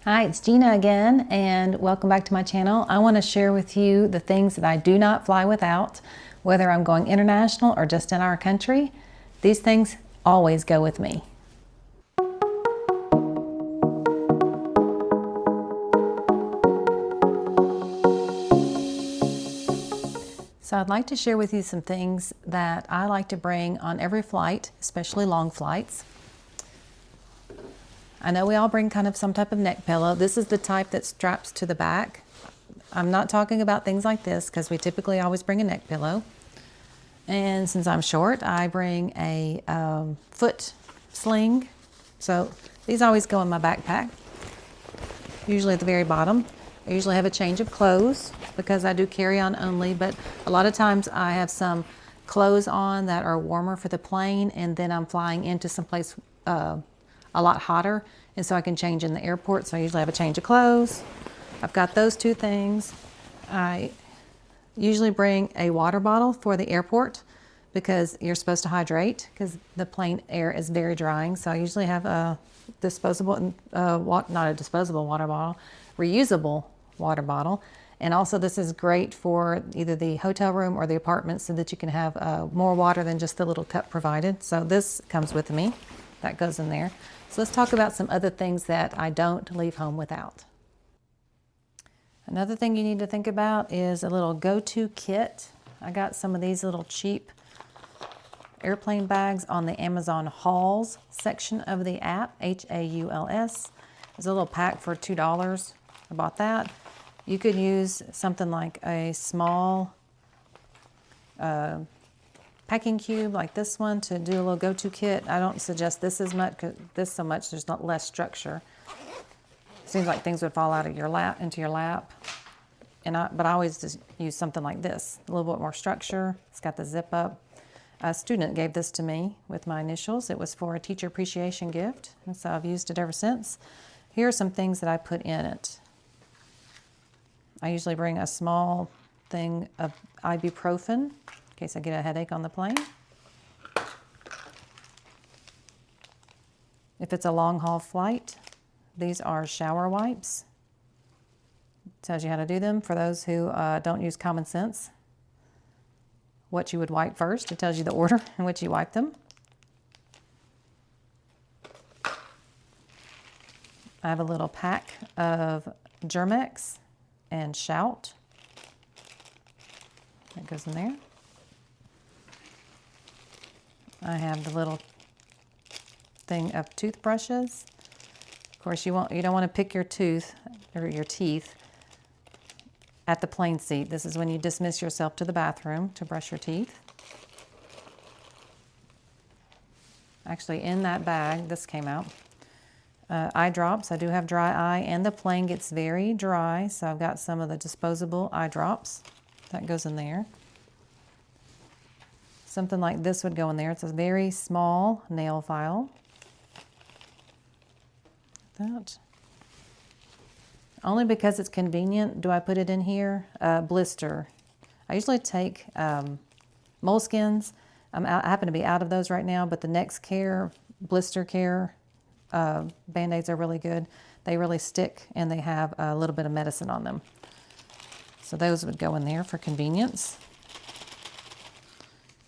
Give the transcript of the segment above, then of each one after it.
Hi, it's Gina again, and welcome back to my channel. I want to share with you the things that I do not fly without, whether I'm going international or just in our country. These things always go with me. So I'd like to share with you some things that I like to bring on every flight, especially long flights. I know we all bring kind of some type of neck pillow. This is the type that straps to the back. I'm not talking about things like this because we typically always bring a neck pillow. And since I'm short, I bring a foot sling. So these always go in my backpack, usually at the very bottom. I usually have a change of clothes because I do carry on only, but a lot of times I have some clothes on that are warmer for the plane, and then I'm flying into someplace a lot hotter, and so I can change in the airport. So I usually have a change of clothes. I've got those two things. I usually bring a water bottle for the airport because you're supposed to hydrate because the plane air is very drying. So I usually have a disposable, not a disposable water bottle, reusable water bottle. And also this is great for either the hotel room or the apartment so that you can have more water than just the little cup provided. So this comes with me. That goes in there. So let's talk about some other things that I don't leave home without. Another thing you need to think about is a little go-to kit. I got some of these little cheap airplane bags on the Amazon Hauls section of the app, H-A-U-L-S. There's a little pack for $2. I bought that. You could use something like a small packing cube like this one to do a little go-to kit. I don't suggest this as much, because this so much, there's not less structure. Seems like things would fall out of your lap, into your lap. But I always just use something like this, a little bit more structure. It's got the zip up. A student gave this to me with my initials. It was for a teacher appreciation gift, and so I've used it ever since. Here are some things that I put in it. I usually bring a small thing of ibuprofen in case I get a headache on the plane. If it's a long haul flight, these are shower wipes. It tells you how to do them for those who don't use common sense. What you would wipe first. It tells you the order in which you wipe them. I have a little pack of Germex and Shout. That goes in there. I have the little thing of toothbrushes. Of course, you don't want to pick your tooth or your teeth at the plane seat. This is when you dismiss yourself to the bathroom to brush your teeth. Actually, in that bag, this came out. Eye drops. I do have dry eye, and the plane gets very dry, so I've got some of the disposable eye drops. That goes in there. Something like this would go in there. It's a very small nail file. That. Only because it's convenient do I put it in here. Blister. I usually take moleskins. I happen to be out of those right now, but the Next Care, Blister Care Band-Aids are really good. They really stick, and they have a little bit of medicine on them. So those would go in there for convenience.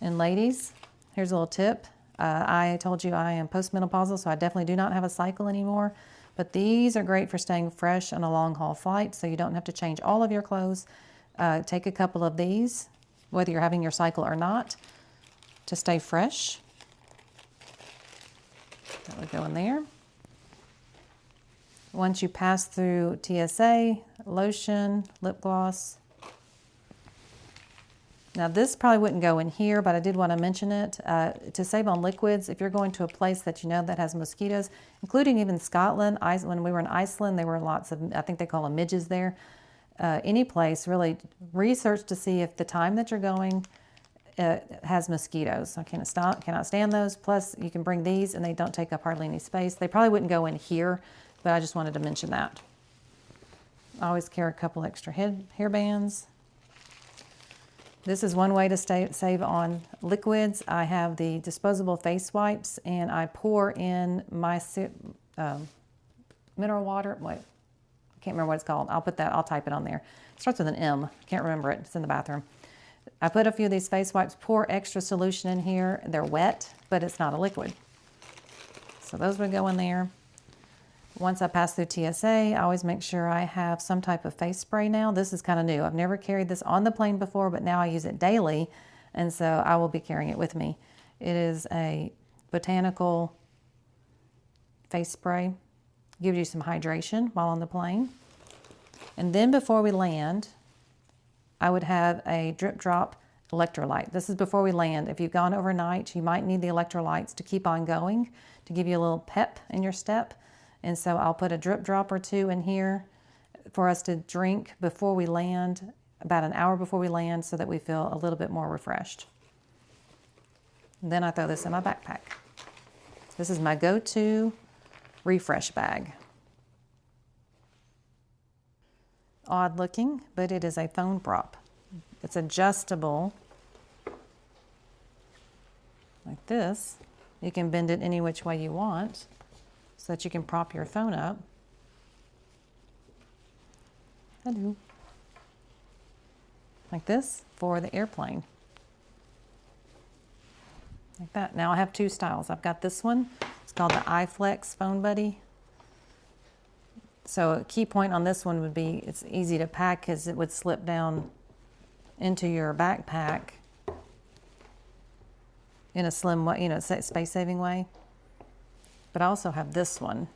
And ladies, here's a little tip. I told you I am postmenopausal, so I definitely do not have a cycle anymore. But these are great for staying fresh on a long haul flight, so you don't have to change all of your clothes. Take a couple of these, whether you're having your cycle or not, to stay fresh. That would go in there. Once you pass through TSA, lotion, lip gloss. Now this probably wouldn't go in here, but I did want to mention it. To save on liquids, if you're going to a place that you know that has mosquitoes, including even Scotland, when we were in Iceland, there were lots of, I think they call them midges there. Any place, really research to see if the time that you're going has mosquitoes. I cannot stand those. Plus you can bring these and they don't take up hardly any space. They probably wouldn't go in here, but I just wanted to mention that. I always carry a couple extra hair bands. This is one way to save on liquids. I have the disposable face wipes, and I pour in my mineral water. Wait, can't remember what it's called. I'll type it on there. It starts with an M. Can't remember it. It's in the bathroom. I put a few of these face wipes, pour extra solution in here. They're wet, but it's not a liquid. So those would go in there. Once I pass through TSA, I always make sure I have some type of face spray now. This is kind of new. I've never carried this on the plane before, but now I use it daily, and so I will be carrying it with me. It is a botanical face spray. Gives you some hydration while on the plane. And then before we land, I would have a drip drop electrolyte. This is before we land. If you've gone overnight, you might need the electrolytes to keep on going, to give you a little pep in your step. And so I'll put a drip drop or two in here for us to drink before we land, about an hour before we land, so that we feel a little bit more refreshed. And then I throw this in my backpack. This is my go-to refresh bag. Odd looking, but it is a phone prop. It's adjustable like this. You can bend it any which way you want so that you can prop your phone up. Hello. Like this for the airplane. Like that. Now I have two styles. I've got this one. It's called the iFlex Phone Buddy. So a key point on this one would be it's easy to pack because it would slip down into your backpack in a slim way, you know, space-saving way. But I also have this one.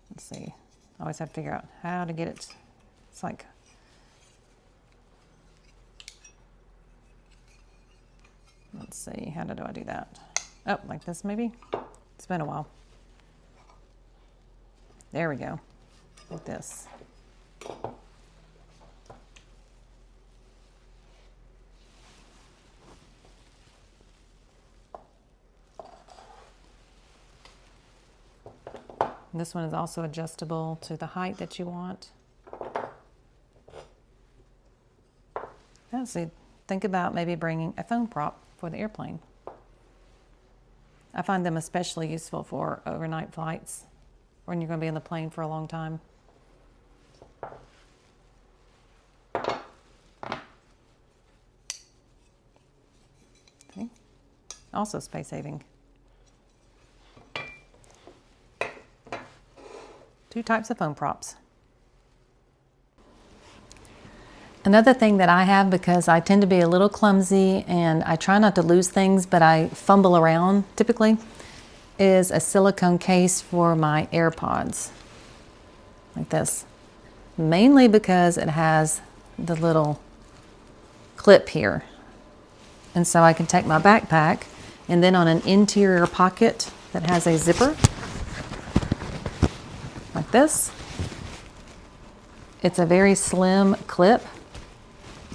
Let's see. I always have to figure out how to get it. It's like, let's see, how do I do that? Oh, like this maybe? It's been a while. There we go, like this. And this one is also adjustable to the height that you want. Yeah, so think about maybe bringing a phone prop for the airplane. I find them especially useful for overnight flights when you're going to be on the plane for a long time. Okay. Also space saving. Two types of phone props. Another thing that I have, because I tend to be a little clumsy and I try not to lose things, but I fumble around typically, is a silicone case for my AirPods, like this. Mainly because it has the little clip here. And so I can take my backpack and then on an interior pocket that has a zipper, like this. It's a very slim clip.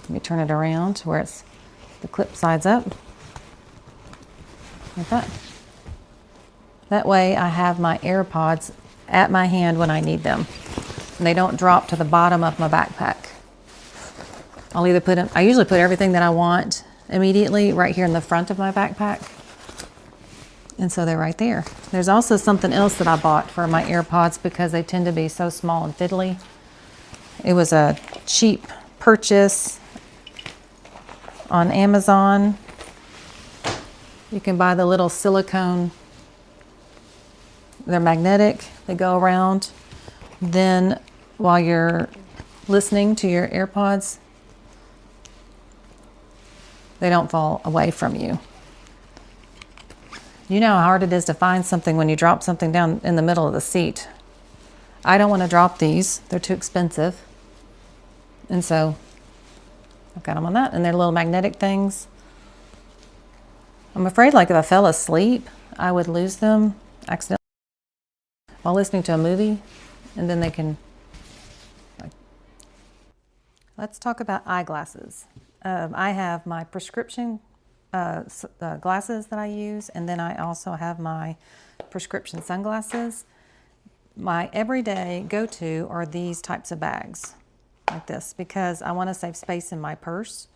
Let me turn it around to where it's the clip sides up, like that. That way I have my AirPods at my hand when I need them. And they don't drop to the bottom of my backpack. I'll either put them, I usually put everything that I want immediately right here in the front of my backpack. And so they're right there. There's also something else that I bought for my AirPods because they tend to be so small and fiddly. It was a cheap purchase on Amazon. You can buy the little silicone, they're magnetic, they go around. Then while you're listening to your AirPods, they don't fall away from you. You know how hard it is to find something when you drop something down in the middle of the seat. I don't want to drop these, they're too expensive. And so I've got them on that, and they're little magnetic things. I'm afraid like if I fell asleep, I would lose them accidentally while listening to a movie, and then they can. Let's talk about eyeglasses. I have my prescription glasses that I use, and then I also have my prescription sunglasses. My everyday go-to are these types of bags, like this, because I want to save space in my purse.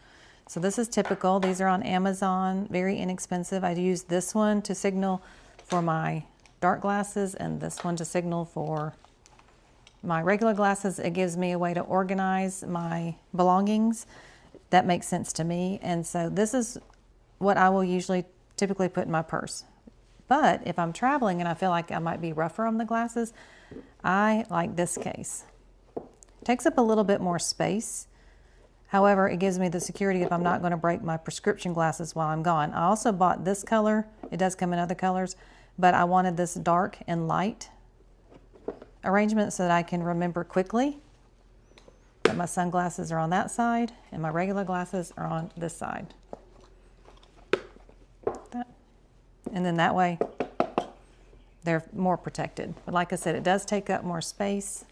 So this is typical. These are on Amazon, very inexpensive. I use this one to signal for my dark glasses and this one to signal for my regular glasses, it gives me a way to organize my belongings. That makes sense to me. And so this is what I will usually typically put in my purse. But if I'm traveling and I feel like I might be rougher on the glasses, I like this case. It takes up a little bit more space. However, it gives me the security if I'm not going to break my prescription glasses while I'm gone. I also bought this color. It does come in other colors, but I wanted this dark and light arrangement so that I can remember quickly that my sunglasses are on that side and my regular glasses are on this side. And then that way they're more protected. But like I said, it does take up more space.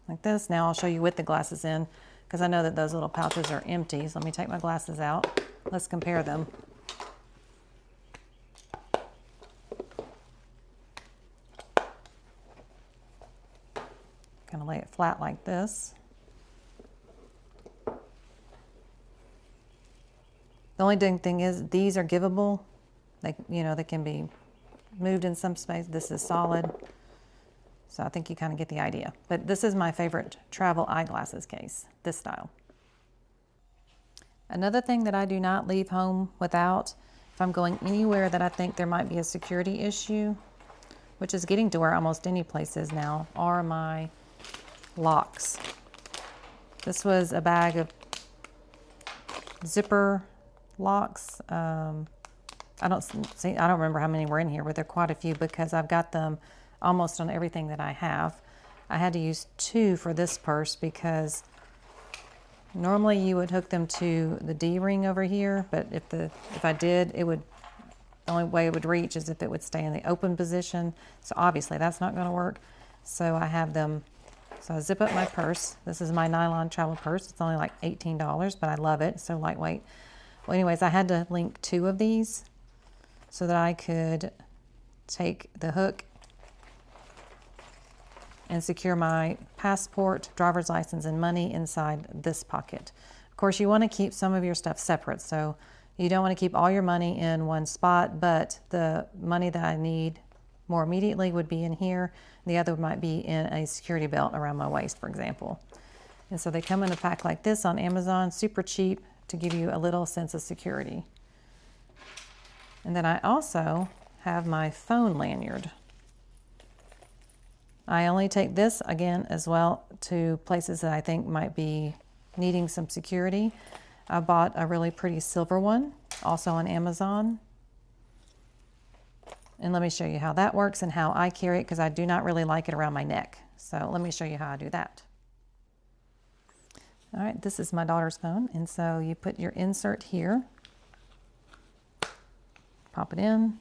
Like this. Now I'll show you with the glasses in, because I know that those little pouches are empty. So let me take my glasses out. Let's compare them. Kind of lay it flat like this. The only thing is these are givable. They can be moved in some space. This is solid. So I think you kind of get the idea. But this is my favorite travel eyeglasses case, this style. Another thing that I do not leave home without, if I'm going anywhere that I think there might be a security issue, which is getting to where almost any place is now, are my locks. This was a bag of zipper locks. I don't remember how many were in here, but there are quite a few because I've got them almost on everything that I have. I had to use 2 for this purse because normally you would hook them to the D-ring over here, but if I did, the only way it would reach is if it would stay in the open position. So obviously that's not going to work. So I have them. So I zip up my purse. This is my nylon travel purse. It's only like $18, but I love it. It's so lightweight. Well, anyways, I had to link 2 of these so that I could take the hook and secure my passport, driver's license, and money inside this pocket. Of course, you want to keep some of your stuff separate. So you don't want to keep all your money in one spot, but the money that I need more immediately would be in here. The other might be in a security belt around my waist, for example. And so they come in a pack like this on Amazon, super cheap, to give you a little sense of security. And then I also have my phone lanyard. I only take this, again, as well to places that I think might be needing some security. I bought a really pretty silver one, also on Amazon. And let me show you how that works and how I carry it, because I do not really like it around my neck. So let me show you how I do that. All right, this is my daughter's phone. And so you put your insert here, pop it in.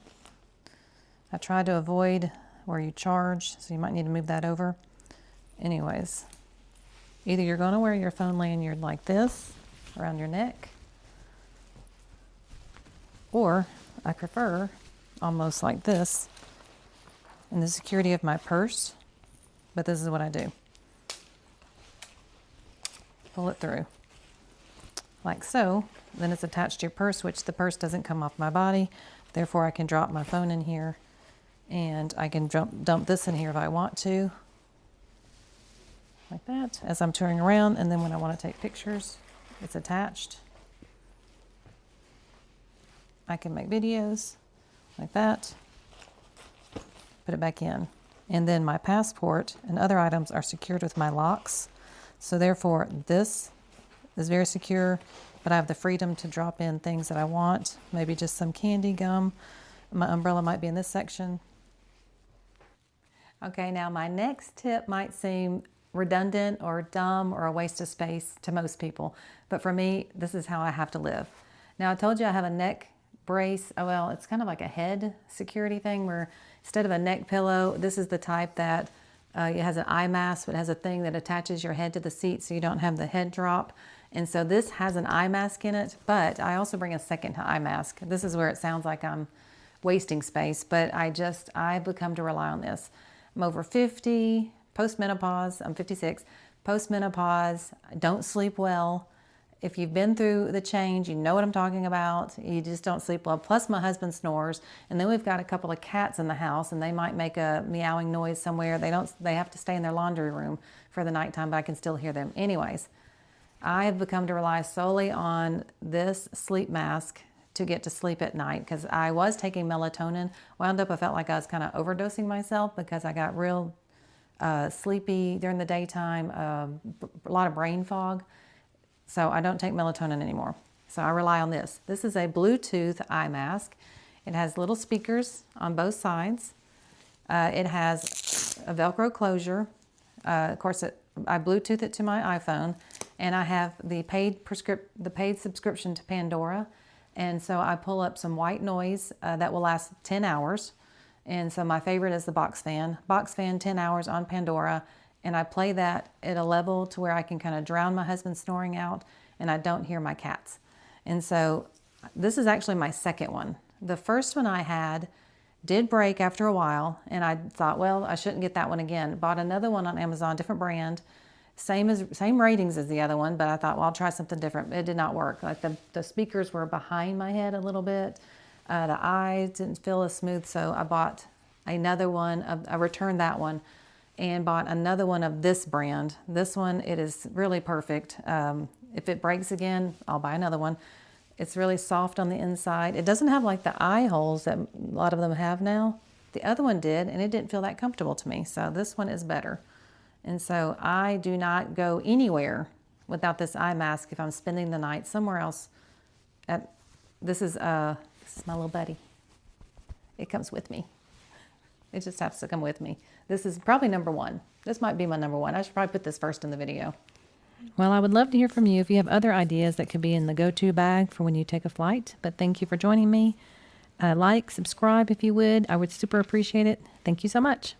I try to avoid where you charge, so you might need to move that over. Anyways, either you're going to wear your phone lanyard like this around your neck, or I prefer almost like this in the security of my purse, but this is what I do. Pull it through like so. Then it's attached to your purse, which the purse doesn't come off my body. Therefore, I can drop my phone in here, and I can dump this in here if I want to, like that, as I'm touring around. And then when I want to take pictures, it's attached. I can make videos like that, put it back in. And then my passport and other items are secured with my locks. So therefore, this is very secure, but I have the freedom to drop in things that I want, maybe just some candy, gum. My umbrella might be in this section. Okay, now my next tip might seem redundant or dumb or a waste of space to most people, but for me, this is how I have to live. Now, I told you I have a neck brace. Oh, well, it's kind of like a head security thing where instead of a neck pillow, this is the type that it has an eye mask, but it has a thing that attaches your head to the seat so you don't have the head drop. And so this has an eye mask in it, but I also bring a second eye mask. This is where it sounds like I'm wasting space, but I've become to rely on this. I'm over 50, postmenopause, I'm 56, postmenopause, I don't sleep well. If you've been through the change, you know what I'm talking about. You just don't sleep well. Plus my husband snores, and then we've got a couple of cats in the house, and they might make a meowing noise somewhere. They have to stay in their laundry room for the nighttime, but I can still hear them. Anyways, I have become to rely solely on this sleep mask to get to sleep at night, because I was taking melatonin. Wound up, I felt like I was kind of overdosing myself because I got real sleepy during the daytime, a lot of brain fog. So I don't take melatonin anymore. So I rely on this. This is a Bluetooth eye mask. It has little speakers on both sides. It has a Velcro closure. Of course, I Bluetooth it to my iPhone, and I have the paid subscription to Pandora. And so I pull up some white noise that will last 10 hours. And so my favorite is the box fan. Box fan, 10 hours on Pandora. And I play that at a level to where I can kind of drown my husband snoring out, and I don't hear my cats. And so this is actually my second one. The first one I had did break after a while, and I thought, well, I shouldn't get that one again. Bought another one on Amazon, different brand, same ratings as the other one, but I thought, well, I'll try something different. It did not work. Like the speakers were behind my head a little bit. The eyes didn't feel as smooth, so I bought another one. I returned that one and bought another one of this brand. This one, it is really perfect. If it breaks again, I'll buy another one. It's really soft on the inside. It doesn't have like the eye holes that a lot of them have now. The other one did, and it didn't feel that comfortable to me. So this one is better. And so I do not go anywhere without this eye mask if I'm spending the night somewhere else. This is my little buddy. It comes with me. It just has to come with me. This is probably number one. This might be my number one. I should probably put this first in the video. Well, I would love to hear from you if you have other ideas that could be in the go-to bag for when you take a flight. But thank you for joining me. Like, subscribe if you would. I would super appreciate it. Thank you so much.